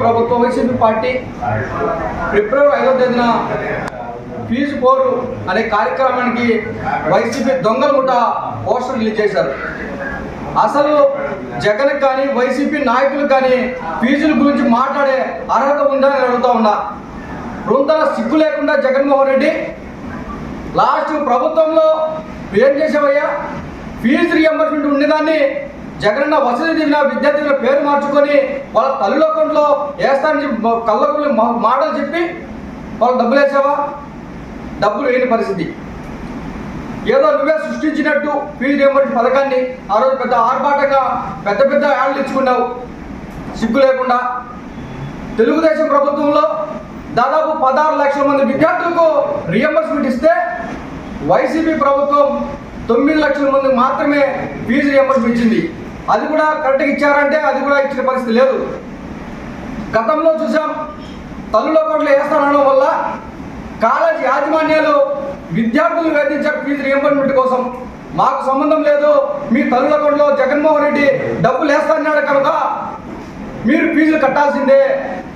ప్రభుత్వం YCP party ఫిబ్రవరి 5వ తేదీన ఫీజు పోరు అనే కార్యక్రమానికి వైసీపీ దొంగల ముఠ పోస్టర్ రిలీజ్ చేశారు. అసలు జగన్ కానీ వైసీపీ నాయకులు కానీ ఫీజుల గురించి మాట్లాడే అర్హత ఉందా అని అడుగుతా ఉన్నా. బృందాల సిగ్గు లేకుండా జగన్మోహన్ రెడ్డి లాస్ట్ ప్రభుత్వంలో ఏం చేసావయ్యా? ఫీజు రియంబర్స్మెంట్ ఉండేదాన్ని జగనన్న వసతి దీవెన విద్యా దీవెన పేరు మార్చుకొని వాళ్ళ తల్లిలో అకౌంట్లో వేస్తానని కళ్ళకు మాటలు చెప్పి వాళ్ళకి డబ్బులు వేసావా? డబ్బులు వేయని పరిస్థితి. ఏదో నువ్వే సృష్టించినట్టు ఫీజు రియంబర్స్మెంట్ పథకాన్ని ఆ రోజు పెద్ద ఆర్భాటంగా పెద్ద పెద్ద యాడ్లు ఇచ్చుకున్నావు సిగ్గు లేకుండా. తెలుగుదేశం ప్రభుత్వంలో దాదాపు 16 లక్షల మంది విద్యార్థులకు రియంబర్స్మెంట్ ఇస్తే వైసీపీ ప్రభుత్వం 9 లక్షల మందికి మాత్రమే ఫీజు రియంబర్స్మెంట్ ఇచ్చింది. అది కూడా కరెక్ట్గా ఇచ్చారంటే అది కూడా ఇచ్చిన పరిస్థితి లేదు. గతంలో చూసాం, తల్లుల అకౌంట్లో వేస్తానడం వల్ల కాలేజీ యాజమాన్యాలు విద్యార్థులు వేధించారు ఫీజు రియంబర్స్మెంట్ కోసం. మాకు సంబంధం లేదు, మీ తల్లుల అకౌంట్లో జగన్మోహన్ రెడ్డి డబ్బులు వేస్తానన్నాడు కనుక మీరు ఫీజులు కట్టాల్సిందే,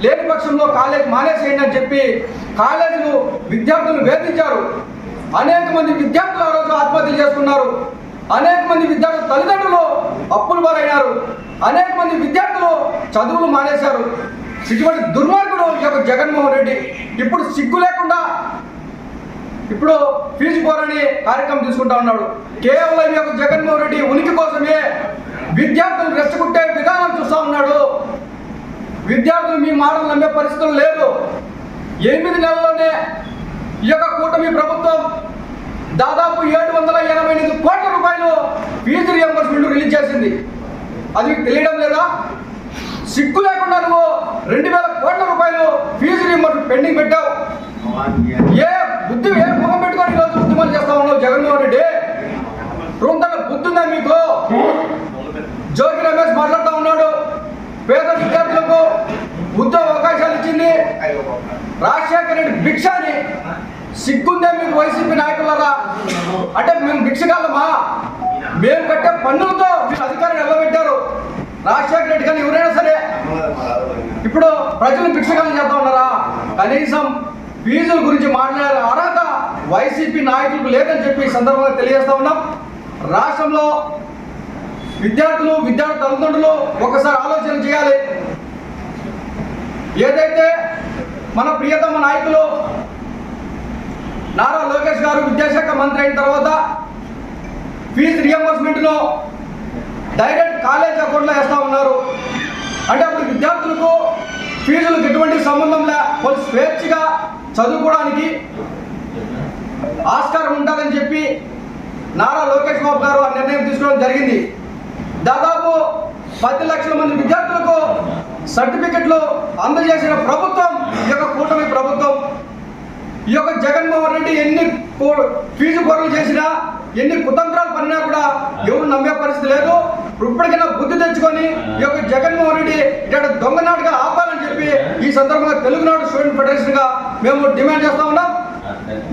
లేని పక్షంలో కాలేజ్ మానేసేయండి అని చెప్పి కాలేజీలు విద్యార్థులను వేధించారు. అనేక మంది విద్యార్థులు ఆ రోజు ఆత్మహత్యలు చేసుకున్నారు. అనేక మంది విద్యార్థుల తల్లిదండ్రులు అప్పులు పాలైనారు. అనేక మంది విద్యార్థులు చదువులు మానేశారు. ఇటువంటి దుర్మార్గుడు ఈ యొక్క జగన్మోహన్ రెడ్డి ఇప్పుడు సిగ్గు లేకుండా ఇప్పుడు ఫీజు పోరని కార్యక్రమం తీసుకుంటా ఉన్నాడు. కేవలం ఈ యొక్క జగన్మోహన్ రెడ్డి ఉనికి కోసమే విద్యార్థులు రెచ్చగొట్టే విధానం చూస్తూ ఉన్నాడు. విద్యార్థులు మీ మాటలు నమ్మే పరిస్థితులు లేదు. 8 నెలల్లోనే ఈ యొక్క కూటమి ప్రభుత్వం దాదాపు 788 కోట్ల రూపాయలు ఫీజు రియంబర్స్మెంట్ రిలీజ్ చేసింది. అది తెలియడం లేదా? సిగ్గు లేకుండా నువ్వు 2000 కోట్ల రూపాయలు ఫీజు రియంబర్స్మెంట్ పెండింగ్ పెట్టావు. ఏ ముఖం పెట్టుకొని ఈరోజు ఉద్యమాలు చేస్తా ఉన్నావు జగన్మోహన్ రెడ్డి? బృందాల బుద్ధి ఉందా మీకు? జోగి రమేష్ మాట్లాడుతూ ఉన్నాడు, పేద విద్యార్థులకు ఉద్యోగ అవకాశాలు ఇచ్చింది రాజశేఖర రెడ్డి భిక్ష అని. సిగ్గుందే మీకు వైసీపీ నాయకులరా? అంటే మేము భిక్షగాలమా? మేము కట్టే పన్నులతో మీరు అధికారులు నిలబెట్టారు. రాజశేఖర రెడ్డి కానీ ఎవరైనా సరే ఇప్పుడు ప్రజలు భిక్షగాలు చేస్తా ఉన్నారా? కనీసం ఫీజుల గురించి మాట్లాడే అర్హత వైసీపీ నాయకులకు లేదని చెప్పి ఈ సందర్భంగా తెలియజేస్తా ఉన్నాం. రాష్ట్రంలో విద్యార్థులు విద్యార్థి తల్లిదండ్రులు ఒకసారి ఆలోచన చేయాలి. ఏదైతే మన ప్రియతమ నాయకులు నారా లోకేష్ గారు విద్యాశాఖ మంత్రి అయిన తర్వాత ఫీజు రియంబర్స్మెంట్ను డైరెక్ట్ కాలేజ్ అకౌంట్లో వేస్తూ ఉన్నారు. అంటే అప్పుడు విద్యార్థులకు ఫీజులకు ఎటువంటి సంబంధం లే, వాళ్ళు స్వేచ్ఛగా చదువుకోవడానికి ఆస్కారం ఉంటుందని చెప్పి నారా లోకేష్ బాబు గారు ఆ నిర్ణయం తీసుకోవడం జరిగింది. దాదాపు 10 లక్షల మంది విద్యార్థులకు సర్టిఫికెట్లు అందజేసిన ప్రభుత్వం ఈ యొక్క కూటమి ప్రభుత్వం. ఈ యొక్క జగన్మోహన్ రెడ్డి ఎన్ని ఫీజు పొరలు చేసినా ఎన్ని కుతంత్రాలు పడినా కూడా ఎవరు నమ్మే పరిస్థితి లేదు. ఇప్పటికైనా బుద్ధి తెచ్చుకొని ఈ యొక్క జగన్మోహన్ రెడ్డి ఇక్కడ దొంగనాటుగా ఆపాలని చెప్పి ఈ సందర్భంగా తెలుగునాడు స్టూడెంట్ ఫెడరేషన్ గా మేము డిమాండ్ చేస్తా ఉన్నాం.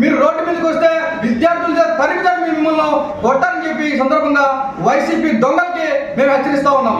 మీరు రోడ్డు మీదకి వస్తే విద్యార్థులు తరిమిదారు మిమ్మల్ని కొట్టాలని చెప్పి ఈ సందర్భంగా వైసీపీ దొంగలకి మేము హెచ్చరిస్తా ఉన్నాం.